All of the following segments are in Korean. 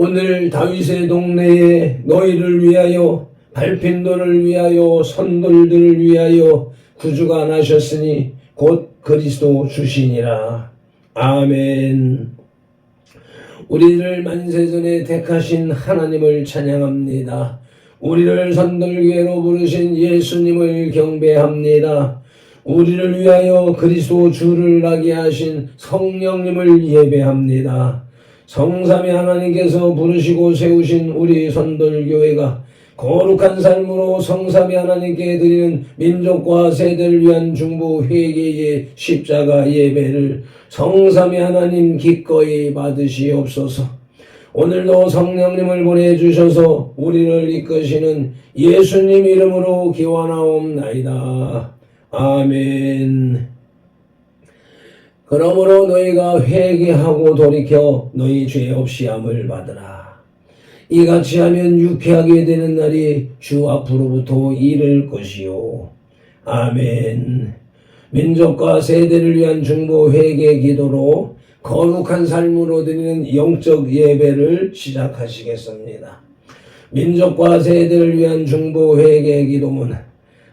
오늘 다윗의 동네에 너희를 위하여 발핀도를 위하여 선돌들을 위하여 구주가 나셨으니 곧 그리스도 주시니라. 아멘. 우리를 만세전에 택하신 하나님을 찬양합니다. 우리를 선돌교회로 부르신 예수님을 경배합니다. 우리를 위하여 그리스도 주를 나게 하신 성령님을 예배합니다. 성삼위 하나님께서 부르시고 세우신 우리 선돌교회가 거룩한 삶으로 성삼위 하나님께 드리는 민족과 세대를 위한 중보 회개의 십자가 예배를 성삼위 하나님 기꺼이 받으시옵소서. 오늘도 성령님을 보내주셔서 우리를 이끄시는 예수님 이름으로 기원하옵나이다. 아멘. 그러므로 너희가 회개하고 돌이켜 너희 죄 없이 함을 받으라. 이같이 하면 유쾌하게 되는 날이 주 앞으로부터 이를 것이요. 아멘. 민족과 세대를 위한 중보 회개 기도로 거룩한 삶으로 드리는 영적 예배를 시작하시겠습니다. 민족과 세대를 위한 중보 회개 기도문.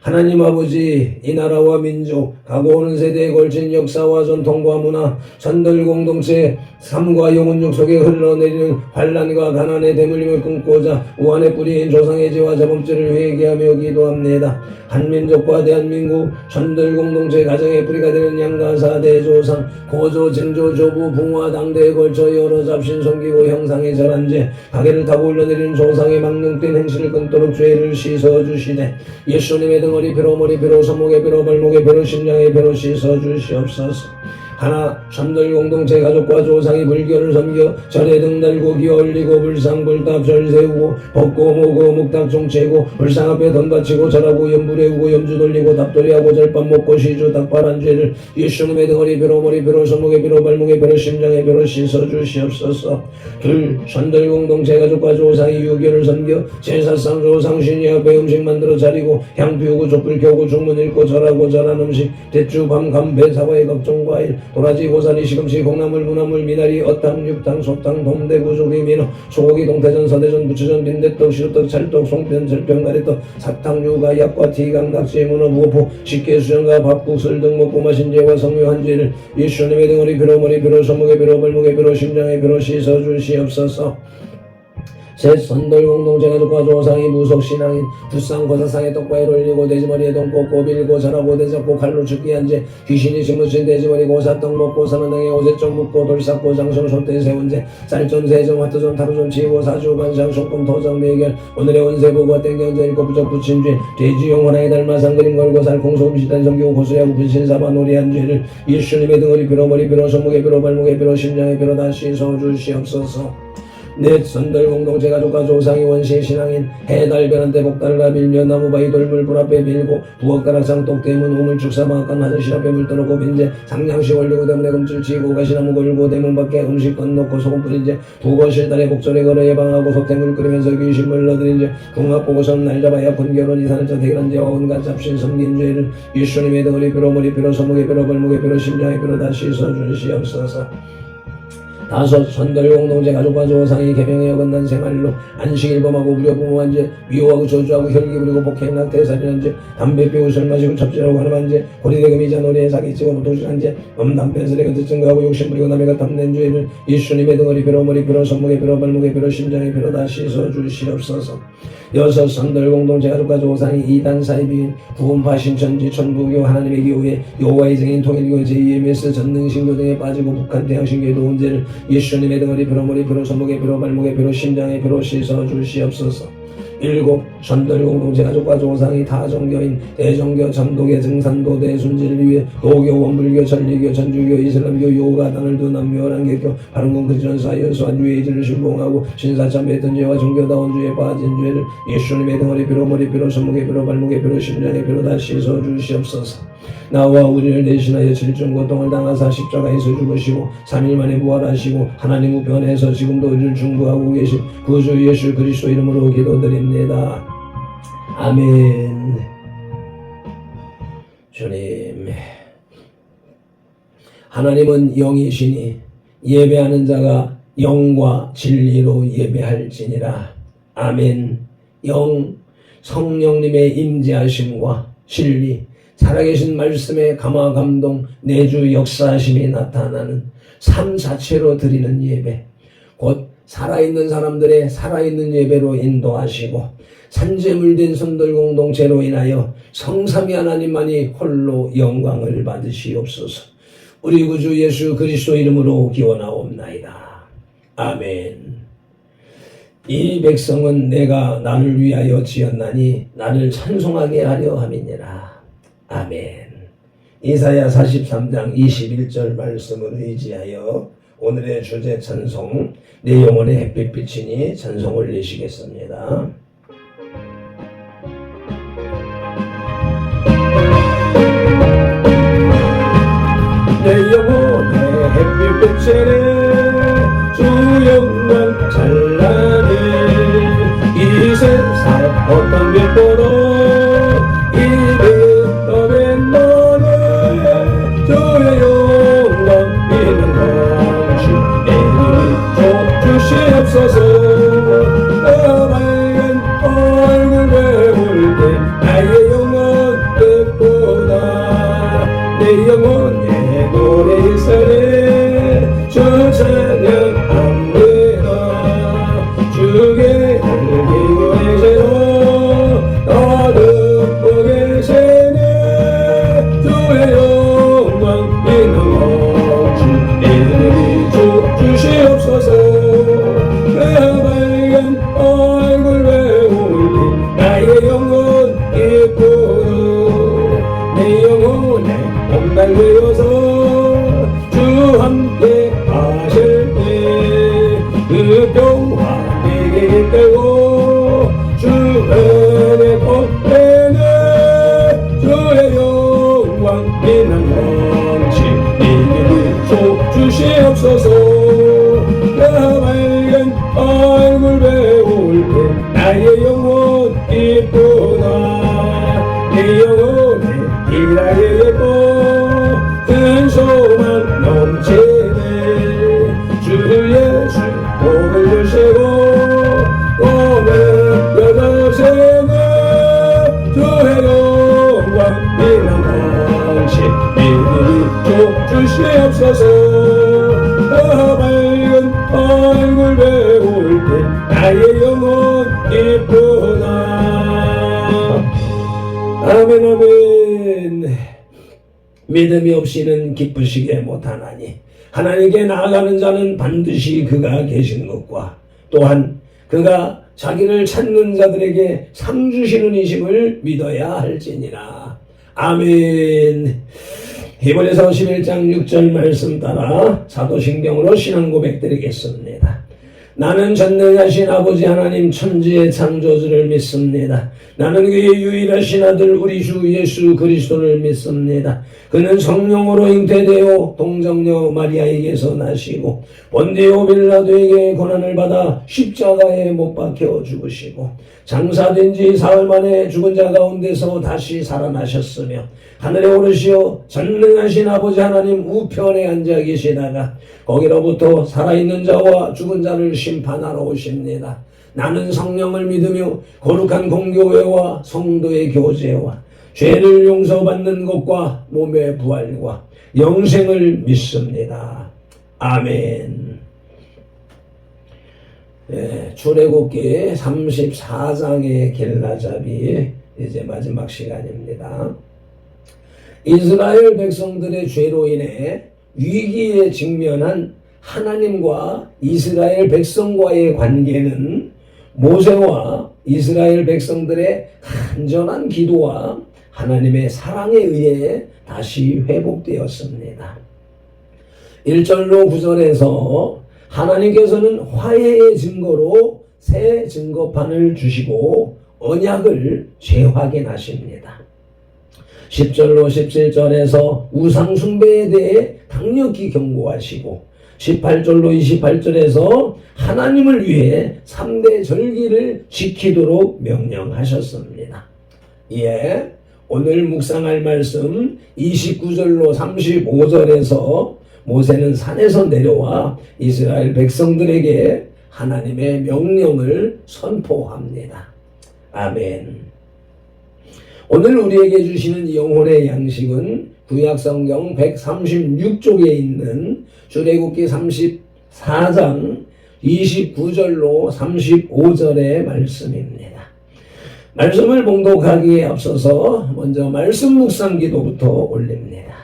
하나님 아버지, 이 나라와 민족, 가고 오는 세대에 걸친 역사와 전통과 문화, 선들 공동체, 삶과 영혼력 속에 흘러내리는 환난과 가난의 대물림을 끊고자 우한의 뿌리인 조상의 죄와 자범죄를 회개하며 기도합니다. 한민족과 대한민국, 선들 공동체 가정의 뿌리가 되는 양가사 대조상, 고조, 증조, 조부, 붕화, 당대에 걸쳐 여러 잡신 섬기고 형상의 절한 죄, 가게를 타고 흘러내리는 조상의 망령된 행실을 끊도록 죄를 씻어주시네. 예수님의 등허리 뼈로 머리 뼈로 손목의 뼈로 발목의 뼈로 심장의 뼈로 씻어주시옵소서. 하나 선들 공동체 가족과 조상이 불교를 섬겨 절에 등 달고 기어 올리고 불상 불탑 절 세우고 벚고 모고 묵탁 종채고 불상 앞에 던 바치고 절하고 연불 외우고 염주 돌리고 답돌이하고 절밥 먹고 시주 닭발한 죄를 예수님의 등허리 뼈로 머리 뼈로 손목의 뼈로 발목의 뼈로 심장의 뼈로 씻어주시옵소서. 둘 선들 공동체 가족과 조상이 유교를 섬겨 제사상 조상 신이 앞에 음식 만들어 차리고 향 피우고 촛불 켜고 중문 읽고 절하고 절한 음식 대추 밤 감배 사과의 각종 과일 도라지 고사리 시금치 콩나물 무나물 미나리 어탕 육탕 소탕 동대 구조기 민어 소고기 동태전 서대전 부추전 빈대떡 시루떡 찰떡 송편 절병 가래떡 사탕 유가 약과 티강 낙지 문어 무어포 식혜 수정과 밥국 술 등 먹고 마신 죄와 성묘한 죄를 예수님의 등허리 뼈로 머리 뼈로 손목의 뼈로 발목의 뼈로 심장의 뼈로 씻어주시옵소서. 셋 선돌 공동체 가족과 조상이 무속신앙인 불상 고사상에 떡바위를 올리고 돼지머리에 돈 꽂고 빌고 절하고 대잡고 칼로 죽게 한 죄 귀신이 심으신 돼지머리 고사떡 먹고 사는 등에 오세쪽 묻고 돌 쌓고 장성 소떼 세운 죄 쌀전 세정 화투전 타루전 치고 사주 반상 속금 도장 매결 오늘의 원세보고 땡경전 읽고 부적 붙인 죄 돼지 영원하게 닮아 상그림 걸고 살콩 소금 시단 섬기고 고수야구 분신사바 놀이한 죄를 예수님의 등허리 뼈로 머리 뼈로 손목의 뼈로 발목의 뼈로 심장의 뼈로 다 씻어주시옵소서. 넷 선들 공동체 가족과 조상이 원시의 신앙인 해달 변한때 복달라 빌며 나무바위 돌물 불 앞에 빌고 부엌가락상 똑대문 우물 축사방앗간 화장실 앞에 물 떠놓고 빈재 상냥시 올리고 대문에 금줄 치고 가시나무 걸고 대문 밖에 음식 건놓고 소금 뿌린 재 부거실 달에 복절에 걸어 예방하고 소태물 끓이면서 귀신물 넣어드린 재 궁합 보고선 날 잡아야 분결혼 이산을 자택이란 죄와 온갖 잡신 섬긴 죄를 예수님의 등허리 뼈로 머리 뼈로 손목의 뼈로 발목의 뼈로 심장의 뼈로 다 씻어주시옵소서. 다섯 선돌 공동체 가족과 조상이 계명에 어긋난 생활로 안식일 범하고 불효부모한 죄 미워하고 저주하고 혈기 부리고 폭행 낙태살인한 죄 담배 피우고 술 마시고 첩질하고 가늠한 죄 고리대금이자 노래에 사기치고 노토질한 죄 음담pen스레 거듭 증거하고 욕심 부리고 남에게 탐낸 죄를 예수님의 등허리 뼈로 머리 뼈로 손목의 뼈로 발목의 뼈로 심장의 뼈로 다 씻어주시옵소서. 여섯 선돌 공동체 가족과 조상이 이단 사이비인 구원파 신천지 천부교 하나님의 교회 여호와의 증인 통일교 JMS 전능신교 등에 빠지고 북한 태양신교에 도운 죄를 예수님의 등허리 뼈로 머리 뼈로 손목의 뼈로 발목의 뼈로 심장의 뼈로 씻어주시옵소서. 일곱 선돌 공동체 가족과 조상이 타종교인 대종교 전도계 증산도 대순지를 위해 도교 원불교 천리교 천주교 이슬람교 요가 단을두 남묘란계교 바른공 그지런 사이언스와 유해지를 신봉하고 신사참배 했던 죄와 종교다운 죄에 빠진 죄를 예수님의 등허리 뼈로 머리 뼈로 손목의 뼈로 발목의 뼈로 심장의 뼈로 다 씻어주시옵소서. 나와 우리를 대신하여 질중 고통을 당하사 십자가에서 죽으시고 3일 만에 부활하시고 하나님 우편에서 지금도 우리를 중보하고 계신 구주 예수 그리스도 이름으로 기도드립니다. 아멘. 주님, 하나님은 영이시니 예배하는 자가 영과 진리로 예배할지니라. 아멘. 성령님의 임재하심과 진리, 살아계신 말씀의 감화 감동, 내주 역사하심이 나타나는 삶 자체로 드리는 예배, 곧 살아있는 사람들의 살아있는 예배로 인도하시고 산재물된 성들 공동체로 인하여 성삼위 하나님만이 홀로 영광을 받으시옵소서. 우리 구주 예수 그리스도 이름으로 기원하옵나이다. 아멘. 이 백성은 내가 나를 위하여 지었나니 나를 찬송하게 하려 함이니라. 아멘. 이사야 43장 21절 말씀을 의지하여 오늘의 주제 찬송, 내 영혼의 햇빛 비치니 찬송 올리시겠습니다. 내 영혼의 햇빛 비치니 주 영광 찬란히 이 세상 어떤 빛보다 이름법엔 너는 주의 영광 있는 것이 내게 주시옵소서. 너 밝은 얼굴 배울 때 나의 영혼 빛보다 내 영혼의 노래 있으리 주 찬양합니다. 주의 열기고 계시로 어둡고 계시네 주의 영광 있는 것이 주시옵소서. 그 밝은 얼굴 배울 때 나의 영혼 기쁘고 내 영혼에 봄날 되어서 주 함께 하실 때 그 평화 내게 이끌고 주 은혜 꽃되네 주의 영광 빛난 원치 내게 주시옵소서. 그 밝은 얼굴 배울 때 나의 영혼 기쁘나 내 영혼에 일하게 예뻐 큰 소망 넘치네 주 예수 복을 주시고 오늘 여덟세네 주의 영광 빛난 원치 믿음이 주시옵소서. 그 밝은 얼굴 배울 때 나의 영혼 기쁘나. 아멘 아멘. 믿음이 없이는 기쁘시게 못하나니 하나님께 나아가는 자는 반드시 그가 계신 것과 또한 그가 자기를 찾는 자들에게 상 주시는 이심을 믿어야 할지니라. 아멘. 히브리서 11장 6절 말씀 따라 사도신경으로 신앙 고백드리겠습니다. 나는 전능하신 아버지 하나님 천지의 창조주를 믿습니다. 나는 그의 유일하신 아들 우리 주 예수 그리스도를 믿습니다. 그는 성령으로 잉태되어 동정녀 마리아에게서 나시고 본디오 빌라도에게 고난을 받아 십자가에 못 박혀 죽으시고 장사된 지 사흘 만에 죽은 자 가운데서 다시 살아나셨으며 하늘에 오르시어 전능하신 아버지 하나님 우편에 앉아 계시다가 거기로부터 살아있는 자와 죽은 자를 심판하러 오십니다. 나는 성령을 믿으며 거룩한 공교회와 성도의 교제와 죄를 용서받는 것과 몸의 부활과 영생을 믿습니다. 아멘. 출애굽기 34장의 길라잡이 이제 마지막 시간입니다. 이스라엘 백성들의 죄로 인해 위기에 직면한 하나님과 이스라엘 백성과의 관계는 모세와 이스라엘 백성들의 간절한 기도와 하나님의 사랑에 의해 다시 회복되었습니다. 1절로 9절에서 하나님께서는 화해의 증거로 새 증거판을 주시고 언약을 재확인하십니다. 10절로 17절에서 우상숭배에 대해 강력히 경고하시고 18절로 28절에서 하나님을 위해 3대 절기를 지키도록 명령하셨습니다. 오늘 묵상할 말씀 29절로 35절에서 모세는 산에서 내려와 이스라엘 백성들에게 하나님의 명령을 선포합니다. 아멘. 오늘 우리에게 주시는 영혼의 양식은 구약성경 136쪽에 있는 출애굽기 34장 29절로 35절의 말씀입니다. 말씀을 봉독하기에 앞서서 먼저 말씀 묵상 기도부터 올립니다.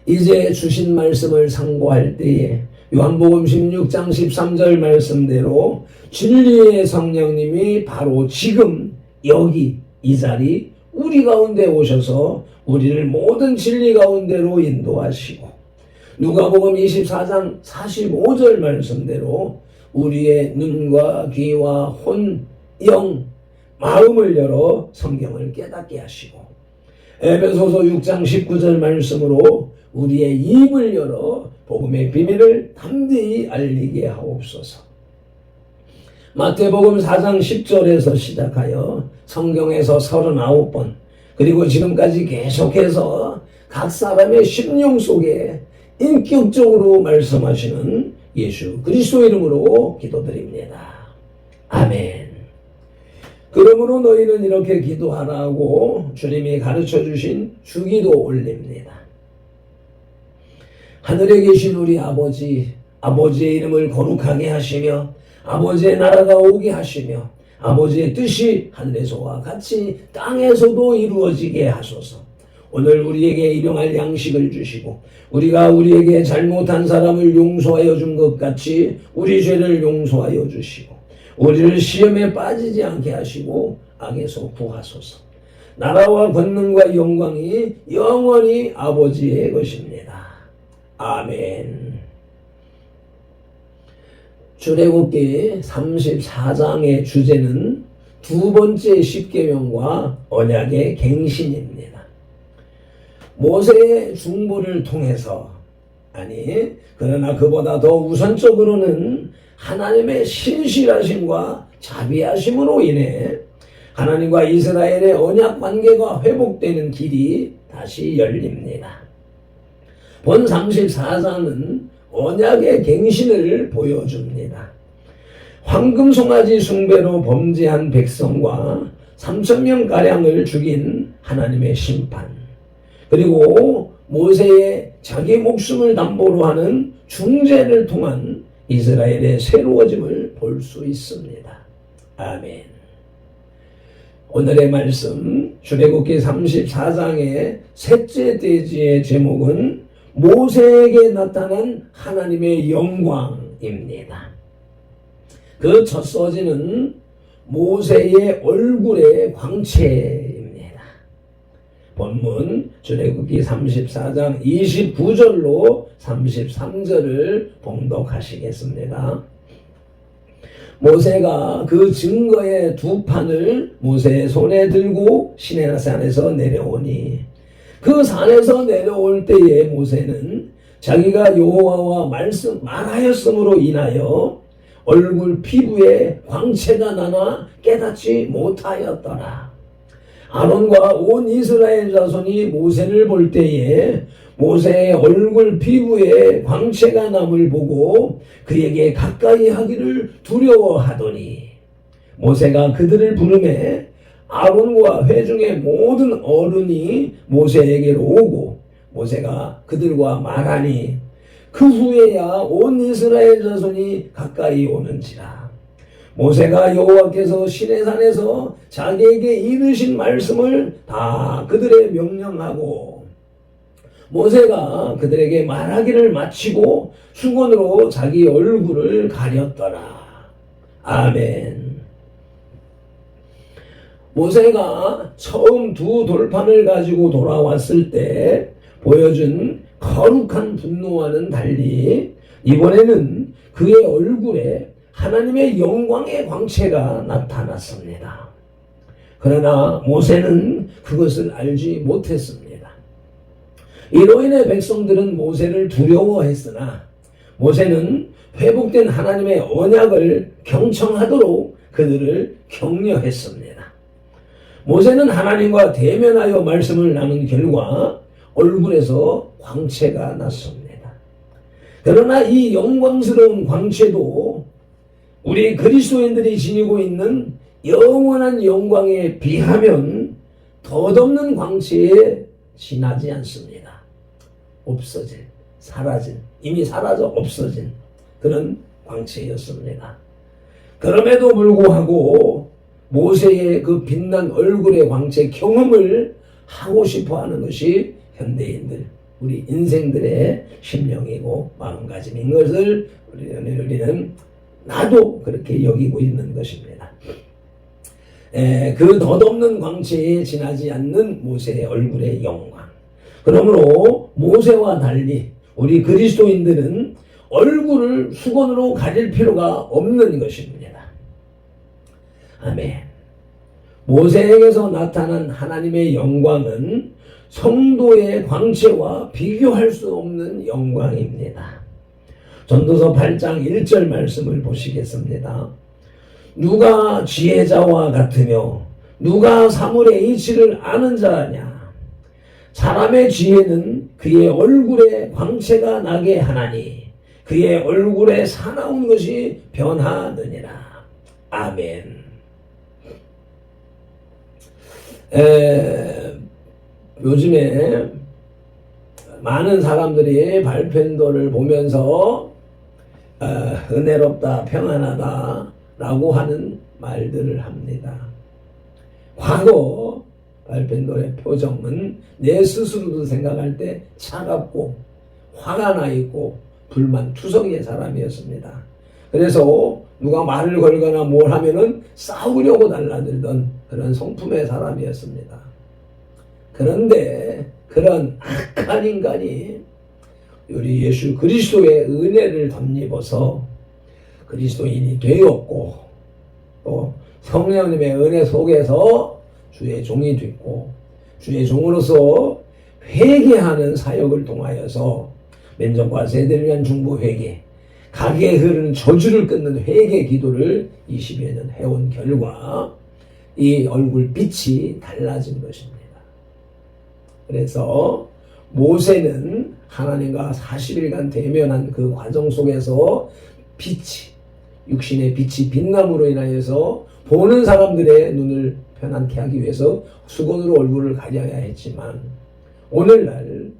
이제 주신 말씀을 상고할 때에 요한복음 16장 13절 말씀대로 진리의 성령님이 바로 지금 여기 이 자리 우리 가운데 오셔서 우리를 모든 진리 가운데로 인도하시고 누가복음 24장 45절 말씀대로 우리의 눈과 귀와 혼, 영, 마음을 열어 성경을 깨닫게 하시고 에베소서 6장 19절 말씀으로 우리의 입을 열어 복음의 비밀을 담대히 알리게 하옵소서. 마태복음 4장 10절에서 시작하여 성경에서 39번 그리고 지금까지 계속해서 각 사람의 심령 속에 인격적으로 말씀하시는 예수 그리스도 이름으로 기도드립니다. 아멘. 그러므로 너희는 이렇게 기도하라고 주님이 가르쳐 주신 주기도 올립니다. 하늘에 계신 우리 아버지, 아버지의 이름을 거룩하게 하시며 아버지의 나라가 오게 하시며 아버지의 뜻이 하늘에서와 같이 땅에서도 이루어지게 하소서. 오늘 우리에게 일용할 양식을 주시고 우리가 우리에게 잘못한 사람을 용서하여 준 것 같이 우리 죄를 용서하여 주시고 우리를 시험에 빠지지 않게 하시고 악에서 구하소서. 나라와 권능과 영광이 영원히 아버지의 것입니다. 아멘. 출애굽기 34장의 주제는 두 번째 십계명과 언약의 갱신입니다. 모세의 중보를 통해서 그러나 그보다 더 우선적으로는 하나님의 신실하심과 자비하심으로 인해 하나님과 이스라엘의 언약 관계가 회복되는 길이 다시 열립니다. 본 34장은 언약의 갱신을 보여줍니다. 황금송아지 숭배로 범죄한 백성과 3,000명가량을 죽인 하나님의 심판, 그리고 모세의 자기 목숨을 담보로 하는 중재를 통한 이스라엘의 새로워짐을 볼 수 있습니다. 아멘. 오늘의 말씀 출애굽기 34장의 셋째 대지의 제목은 모세에게 나타난 하나님의 영광입니다. 그 첫 서지는 모세의 얼굴의 광채입니다. 본문 출애굽기 34장 29절로 33절을 봉독하시겠습니다. 모세가 그 증거의 두 판을 모세의 손에 들고 시내산에서 내려오니 그 산에서 내려올 때에 모세는 자기가 여호와와 말하였으므로 인하여 얼굴 피부에 광채가 나나 깨닫지 못하였더라. 아론과 온 이스라엘 자손이 모세를 볼 때에 모세의 얼굴 피부에 광채가 남을 보고 그에게 가까이 하기를 두려워하더니 모세가 그들을 부르매 아론과 회중의 모든 어른이 모세에게로 오고 모세가 그들과 말하니 그 후에야 온 이스라엘 자손이 가까이 오는지라. 모세가 여호와께서 시내산에서 자기에게 이르신 말씀을 다 그들의 명령하고 모세가 그들에게 말하기를 마치고 수건으로 자기 얼굴을 가렸더라. 아멘. 모세가 처음 두 돌판을 가지고 돌아왔을 때 보여준 거룩한 분노와는 달리 이번에는 그의 얼굴에 하나님의 영광의 광채가 나타났습니다. 그러나 모세는 그것을 알지 못했습니다. 이로 인해 백성들은 모세를 두려워했으나 모세는 회복된 하나님의 언약을 경청하도록 그들을 격려했습니다. 모세는 하나님과 대면하여 말씀을 나눈 결과 얼굴에서 광채가 났습니다. 그러나 이 영광스러운 광채도 우리 그리스도인들이 지니고 있는 영원한 영광에 비하면 덧없는 광채에 지나지 않습니다. 없어진, 사라진, 이미 사라져 없어진 그런 광채였습니다. 그럼에도 불구하고 모세의 그 빛난 얼굴의 광채 경험을 하고 싶어하는 것이 현대인들, 우리 인생들의 심령이고 마음가짐인 것을 우리는 나도 그렇게 여기고 있는 것입니다. 그 덧없는 광채에 지나지 않는 모세의 얼굴의 영광. 그러므로 모세와 달리 우리 그리스도인들은 얼굴을 수건으로 가릴 필요가 없는 것입니다. 아멘. 모세에게서 나타난 하나님의 영광은 성도의 광채와 비교할 수 없는 영광입니다. 전도서 8장 1절 말씀을 보시겠습니다. 누가 지혜자와 같으며 누가 사물의 이치를 아는 자냐? 사람의 지혜는 그의 얼굴에 광채가 나게 하나니 그의 얼굴에 사나운 것이 변하느니라. 아멘. 요즘에 많은 사람들이 발편도를 보면서 은혜롭다, 평안하다 라고 하는 말들을 합니다. 과거 발편도의 표정은 내 스스로도 생각할 때 차갑고 화가 나 있고 불만투성이의 사람이었습니다. 그래서 누가 말을 걸거나 뭘 하면은 싸우려고 달라들던 그런 성품의 사람이었습니다. 그런데 그런 악한 인간이 우리 예수 그리스도의 은혜를 덧입어서 그리스도인이 되었고 또 성령님의 은혜 속에서 주의 종이 됐고 주의 종으로서 회개하는 사역을 통하여서 면전과 세대를 위한 중보 회개, 가게에 흐르는 저주를 끊는 회개 기도를 20여 년 해온 결과 이 얼굴 빛이 달라진 것입니다. 그래서 모세는 하나님과 40일간 대면한 그 과정 속에서 빛이, 육신의 빛이 빛남으로 인하여서 보는 사람들의 눈을 편안케 하기 위해서 수건으로 얼굴을 가려야 했지만 오늘날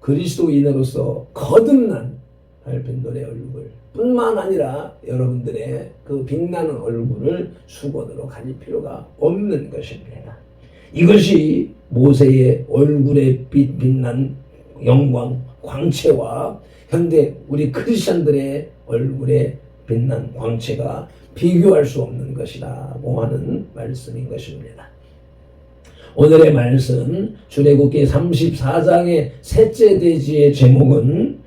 그리스도인으로서 거듭난 발편도의 얼굴 뿐만 아니라 여러분들의 그 빛나는 얼굴을 수건으로 가릴 필요가 없는 것입니다. 이것이 모세의 얼굴에 빛난 영광, 광채와 현대 우리 크리스천들의 얼굴에 빛난 광채가 비교할 수 없는 것이라고 하는 말씀인 것입니다. 오늘의 말씀 출애굽기 34장의 셋째 대지의 제목은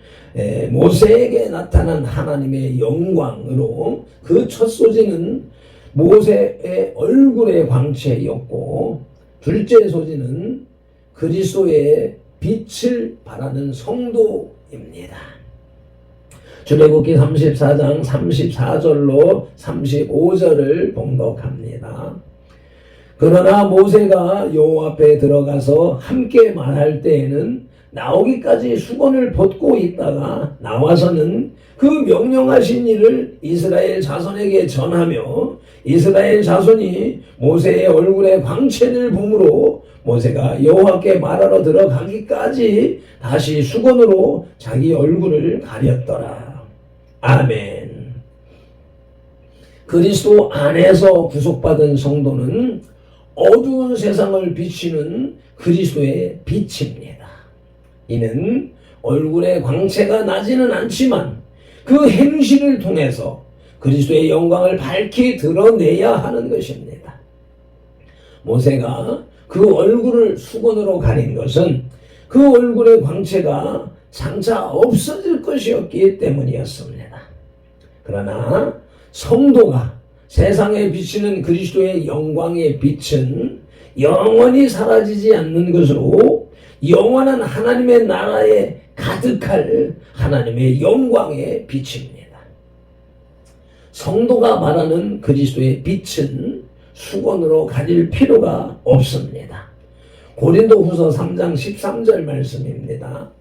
모세에게 나타난 하나님의 영광으로 그 첫 소재는 모세의 얼굴의 광채였고 둘째 소재는 그리스도의 빛을 바라는 성도입니다. 출애굽기 34장 34절로 35절을 봉독합니다. 그러나 모세가 여호와 앞에 들어가서 함께 말할 때에는 나오기까지 수건을 벗고 있다가 나와서는 그 명령하신 일을 이스라엘 자손에게 전하며 이스라엘 자손이 모세의 얼굴에 광채를 보므로 모세가 여호와께 말하러 들어가기까지 다시 수건으로 자기 얼굴을 가렸더라. 아멘. 그리스도 안에서 구속받은 성도는 어두운 세상을 비추는 그리스도의 빛입니다. 이는 얼굴에 광채가 나지는 않지만 그 행실을 통해서 그리스도의 영광을 밝히 드러내야 하는 것입니다. 모세가 그 얼굴을 수건으로 가린 것은 그 얼굴의 광채가 장차 없어질 것이었기 때문이었습니다. 그러나 성도가 세상에 비치는 그리스도의 영광의 빛은 영원히 사라지지 않는 것으로 영원한 하나님의 나라에 가득할 하나님의 영광의 빛입니다. 성도가 말하는 그리스도의 빛은 수건으로 가릴 필요가 없습니다. 고린도후서 3장 13절 말씀입니다.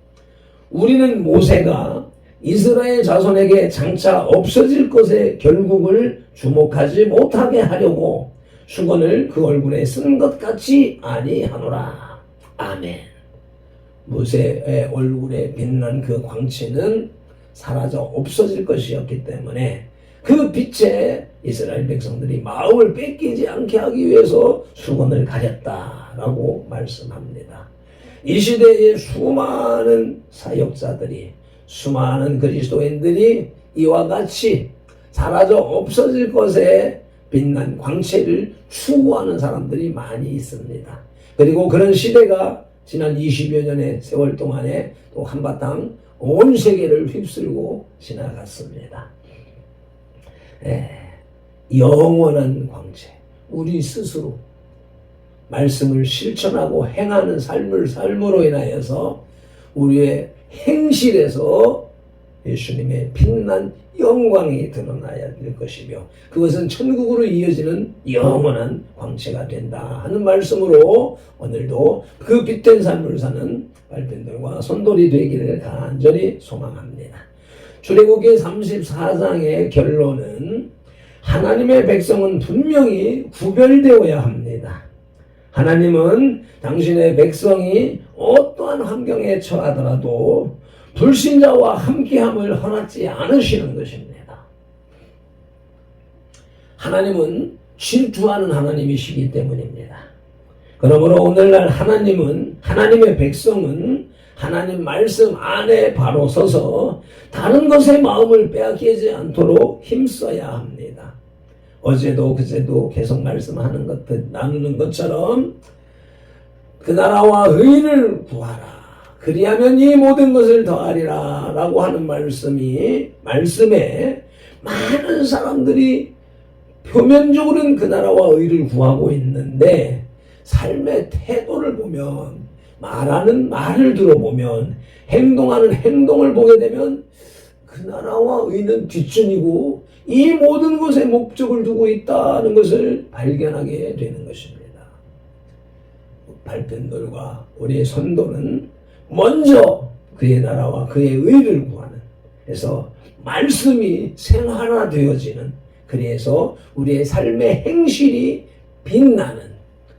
우리는 모세가 이스라엘 자손에게 장차 없어질 것의 결국을 주목하지 못하게 하려고 수건을 그 얼굴에 쓴 것 같이 아니하노라. 아멘. 모세의 얼굴에 빛난 그 광채는 사라져 없어질 것이었기 때문에 그 빛에 이스라엘 백성들이 마음을 뺏기지 않게 하기 위해서 수건을 가렸다라고 말씀합니다. 이 시대에 수많은 사역자들이, 수많은 그리스도인들이 이와 같이 사라져 없어질 것에 빛난 광채를 추구하는 사람들이 많이 있습니다. 그리고 그런 시대가 지난 20여 년의 세월 동안에 또 한바탕 온 세계를 휩쓸고 지나갔습니다. 영원한 광채, 우리 스스로 말씀을 실천하고 행하는 삶으로 인하여서 우리의 행실에서 예수님의 빛난 영광이 드러나야 될 것이며 그것은 천국으로 이어지는 영원한 광채가 된다 하는 말씀으로 오늘도 그 빛된 삶을 사는 발편들과 선돌이 되기를 간절히 소망합니다. 출애굽기 34장의 결론은 하나님의 백성은 분명히 구별되어야 합니다. 하나님은 당신의 백성이 어떠한 환경에 처하더라도 불신자와 함께함을 허락지 않으시는 것입니다. 하나님은 질투하는 하나님이시기 때문입니다. 그러므로 오늘날 하나님의 백성은 하나님 말씀 안에 바로 서서 다른 것에 마음을 빼앗기지 않도록 힘써야 합니다. 어제도 그제도 계속 말씀하는 것들 나누는 것처럼 그 나라와 의를 구하라. 그리하면 이 모든 것을 더하리라 라고 하는 말씀에 많은 사람들이 표면적으로는 그 나라와 의를 구하고 있는데 삶의 태도를 보면 말하는 말을 들어보면 행동하는 행동을 보게 되면 그 나라와 의는 뒷전이고 이 모든 것에 목적을 두고 있다는 것을 발견하게 되는 것입니다. 발편들과 우리의 선도는 먼저 그의 나라와 그의 의를 구하는, 그래서 말씀이 생활화되어지는, 그래서 우리의 삶의 행실이 빛나는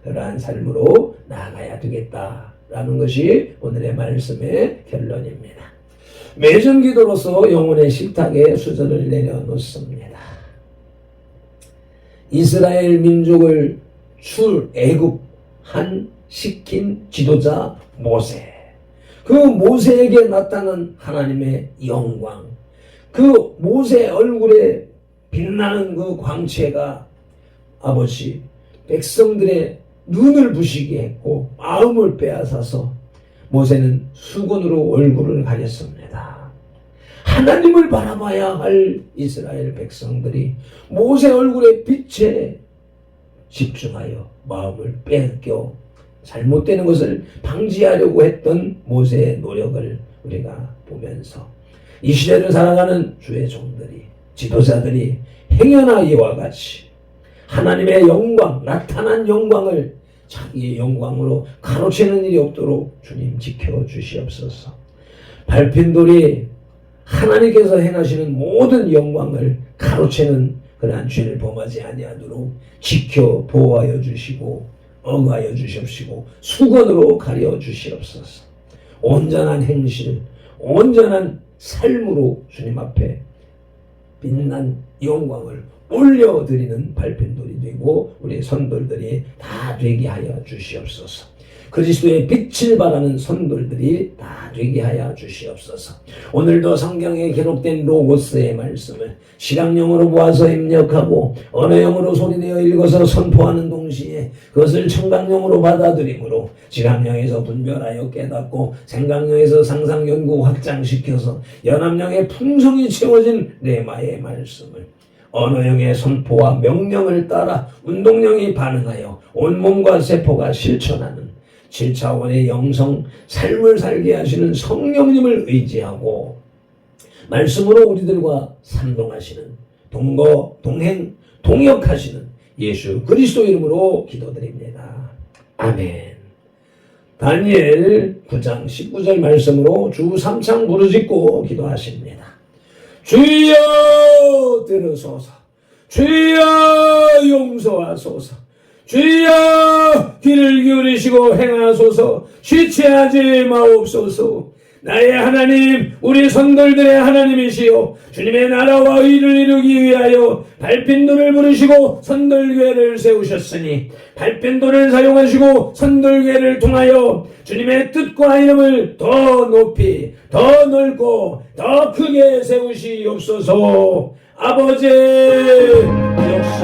그러한 삶으로 나아가야 되겠다라는 것이 오늘의 말씀의 결론입니다. 매전 기도로서 영혼의 식탁에 수저를 내려놓습니다. 이스라엘 민족을 출애굽한 시킨 지도자 모세, 그 모세에게 나타난 하나님의 영광, 그 모세 얼굴에 빛나는 그 광채가 아버지 백성들의 눈을 부시게 했고 마음을 빼앗아서 모세는 수건으로 얼굴을 가렸습니다. 하나님을 바라봐야 할 이스라엘 백성들이 모세 얼굴의 빛에 집중하여 마음을 빼앗겨 잘못되는 것을 방지하려고 했던 모세의 노력을 우리가 보면서 이 시대를 살아가는 주의 종들이, 지도자들이 행여나 이와 같이 하나님의 영광, 나타난 영광을 자기의 영광으로 가로채는 일이 없도록 주님 지켜주시옵소서. 발핀돌이 하나님께서 행하시는 모든 영광을 가로채는 그러한 죄를 범하지 아니하도록 지켜 보호하여 주시고 응하여 주시옵시고 수건으로 가려 주시옵소서. 온전한 행실, 온전한 삶으로 주님 앞에 빛난 영광을 올려드리는 발편돌이 되고 우리 선돌들이 다 되게 하여 주시옵소서. 그리스도의 빛을 바라는 선돌들이 다 되게 하여 주시옵소서. 오늘도 성경에 기록된 로고스의 말씀을 실학령으로 보아서 입력하고 언어형으로 소리내어 읽어서 선포하는 동시에 그것을 청각령으로 받아들이므로 실학령에서 분별하여 깨닫고 생각령에서 상상 연구 확장시켜서 연합령의 풍성이 채워진 레마의 말씀을 언어형의 선포와 명령을 따라 운동령이 반응하여 온몸과 세포가 실천하는 7차원의 영성 삶을 살게 하시는 성령님을 의지하고 말씀으로 우리들과 상동하시는 동거, 동행, 동역하시는 예수 그리스도 이름으로 기도드립니다. 아멘. 다니엘 9장 19절 말씀으로 주 3창 부르짖고 기도하십니다. 주여 들으소서. 주여 용서하소서. 주여 귀를 기울이시고 행하소서. 지체하지 마옵소서. 나의 하나님, 우리 선돌들의 하나님이시여, 주님의 나라와 의를 이루기 위하여 발핀돌을 부르시고 선돌교회를 세우셨으니 발핀돌을 사용하시고 선돌교회를 통하여 주님의 뜻과 이름을 더 높이, 더 넓고 더 크게 세우시옵소서. 아버지 역사에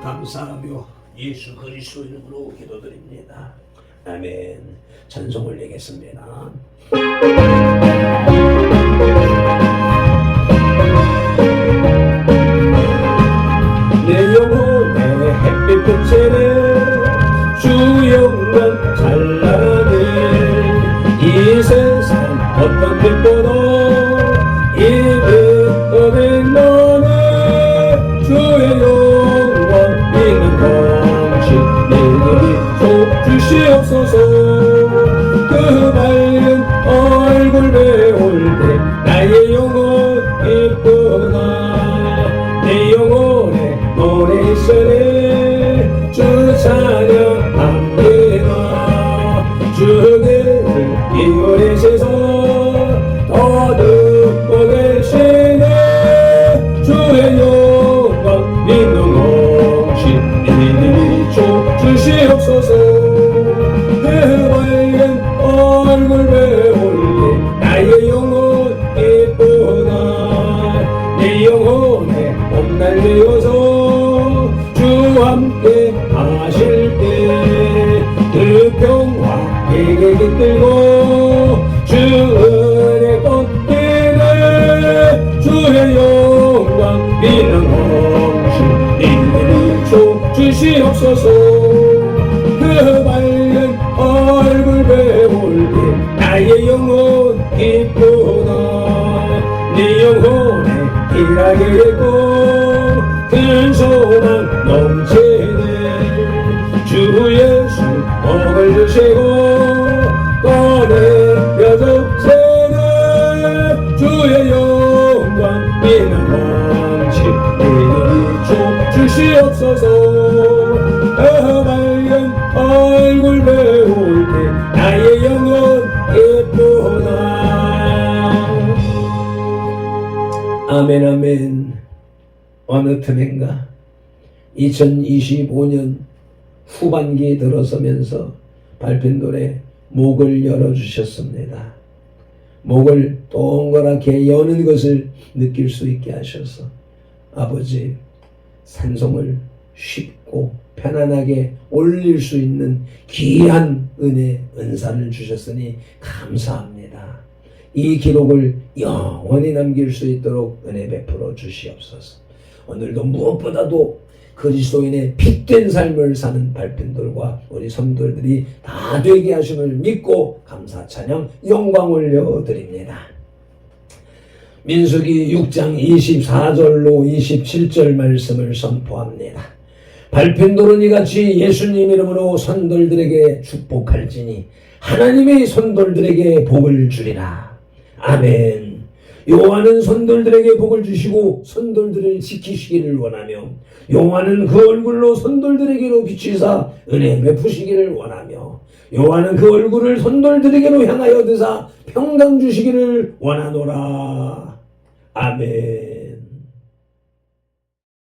감사하며 예수 그리스도 이름으로 기도드립니다. 아멘. 찬송 올리겠습니다. 내 영혼의 햇빛빛이네 주 영광 찬란하네 이 세상 어떤 빛보다 이 빛보다 너네 주의 영광 있는 방식 이름이 주시옵소서. 그 밝은 얼굴 배울 때 나의 영혼 이쁘나 내 영혼에 노래 있으니 주 찬양합니다. 주께를 이어리셔서 더 듣고 계시네 주의 영광 믿는 없이 이름이 주시옵소서. 그 밝은 얼굴 배울 때 나의 영혼 이쁘나 내 영혼에 봄날 되어서 주 함께 하실 때 그 평화 내게 깃들고 주 은혜 걷기를 주의 영광 비는 없이 이름이 주시옵소서. 그 밝은 얼굴 배울 때 나의 영혼 기쁘다 내 영혼에 일하겠고 큰 소망 넘치네 주 예수 복을 주시고 꺼내려 주세네 주의 영광 비는 넘치 이름이 주시옵소서. 그 밝은 얼굴 배울 때 나의 영혼 예쁘다. 아멘 아멘. 어느 틈인가 2025년 후반기 들어서면서 발핀돌에 목을 열어주셨습니다. 목을 동그랗게 여는 것을 느낄 수 있게 하셔서 아버지 산송을 쉽고 편안하게 올릴 수 있는 귀한 은혜, 은사를 주셨으니 감사합니다. 이 기록을 영원히 남길 수 있도록 은혜 베풀어 주시옵소서. 오늘도 무엇보다도 그리스도인의 핏된 삶을 사는 발핀들과 우리 성도들이 다 되게 하심을 믿고 감사 찬양 영광 올려드립니다. 민수기 6장 24절로 27절 말씀을 선포합니다. 발핀돌은 이같이 예수님 이름으로 선돌들에게 축복할지니 하나님의 선돌들에게 복을 주리라. 아멘. 여호와는 선돌들에게 복을 주시고 선돌들을 지키시기를 원하며 여호와는 그 얼굴로 선돌들에게로 비추사 은혜 베푸시기를 원하며 여호와는 그 얼굴을 선돌들에게로 향하여 드사 평강 주시기를 원하노라. 아멘.